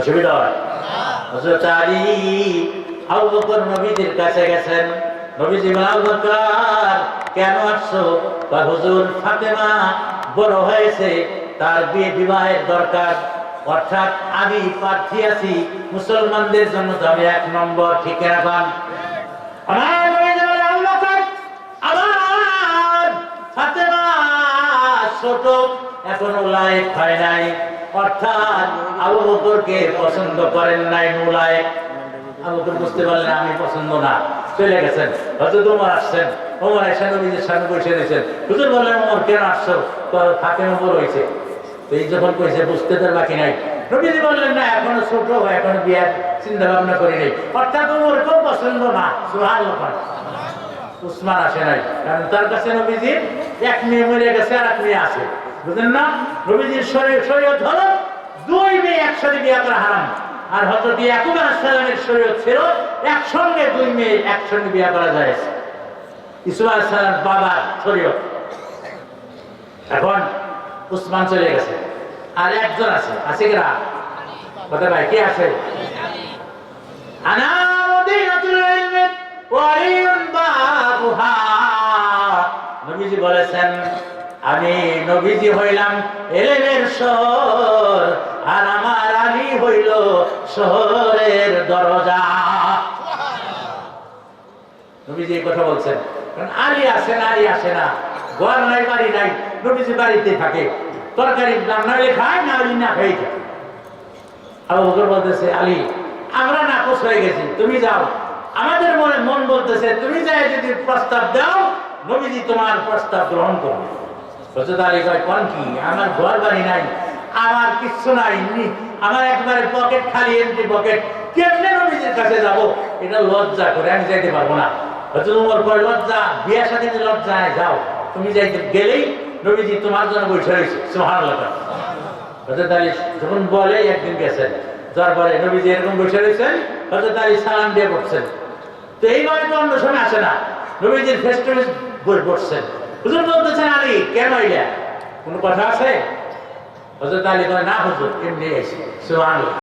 অসুবিধা হয়? হযরত আলী আবু বকর নবীজির কাছে গেছেন, নবীজি বলেন, আবু বকর কেন আসছো? বা হুজুর ফাতেমা বড় হয়েছে, তার বিয়ে বিবাহের দরকার, অর্থাৎ আমি প্রার্থী আছি মুসলমানদের জন্য, তো আমি 1 নম্বর, ঠিক রাখলাম। আমার নবীজি বলেন, আবু বকর আমার ফাতেমা ছোট, এখনো লায়েক হয় নাই, অর্থাৎ আবু বকরকে পছন্দ করেন নাই, মুলায়েক। আবু বকর বুঝতে পারলেন আমি পছন্দ না, চলে গেছেন। হযরত ওমর আসছেন, ওমর এসে নবীজির সামনে বসে রয়েছেন। হুজুর বললেন, ওমর কেন আসছো? তো ফাতেমা বড় হয়েছে। তো এই যখন কইছে বুঝতে তার বাকি নাই, নবীজি বললেন না এখনো ছোট, এখনো বিয়ার চিন্তা ভাবনা করি নাই, অর্থাৎ ওমর কেউ পছন্দ না। সুবহানাল্লাহ। উসমান আসে নাই, কারণ তার কাছে নবীজির 1 মেয়ে মরে গেছে আর 1 মেয়ে আছে, বুঝলেন না? নবীজির শরীয়ত হলো 2 মেয়ে একসাথে বিয়ে করা হারাম, আর হযরত ইয়াকুব আলাইহিস সালামের শরীয়ত ছিল একসঙ্গে 2 মেয়ে একসঙ্গে বিয়ে করা যায়। ইসমাঈল আলাইহিস সালাম বাবার শরীয়ত। এখন উসমান চলে গেছে, আর একজন আছে কিনা? কথা ভাই, কে আছে? আনা মদিনাতুল ইলম ওয়া আলিয়ুন বাবুহা। নবীজি বলেছেন, আমি নবীজি হইলাম ইলমের শহর, আর আমার আলী হইল শহরের দরজা। নবীজি এই কথা বলছেন, কারণ আলী আসে না, ঘর নাই, বাড়ি নাই, নবীজি বাড়িতে থাকে, তরকারি দাম না হলে খায়, না হলে না খাই থাকে। আবু বকর বলতেছে, আলী আমরা নাকচ হয়ে গেছি, তুমি যাও। আমাদের মন বলতেছে তুমি যাই যদি প্রস্তাব দাও, নবীজি তোমার প্রস্তাব গ্রহণ করবে। হযরত আলী কয়, কোন কি? আমার ঘর বাড়ি নাই, আমার কিচ্ছু নাই, আমার একবারে পকেট খালি, এমনি পকেট, কেমনে নবীজির কাছে যাব? এটা লজ্জা করে, আমি যাইতে পারবো না। হযরত ওমর কয়, লজ্জা? বিয়ে শাদী লজ্জা নাই, যাও। তুমি যাইতে গেলেই নবীজি তোমার জন্য বসে রয়েছে। সুবহানাল্লাহ। হযরত আলী যখন বলে, একদিন গেছেন, তারপরে নবীজি এরকম বসে রয়েছেন, হযরত আলী সালাম দিয়ে বসছেন। তো এইভাবে তো অন্য সময় আসে না, নবীজির ফেস টু ফেস বসছেন। হুজুর বলতেছেন, আলী কেন এলা? কোনো কথা আছে? হযরত আলী কয়, না হুজুর, এমনি এসে। সুবহানাল্লাহ।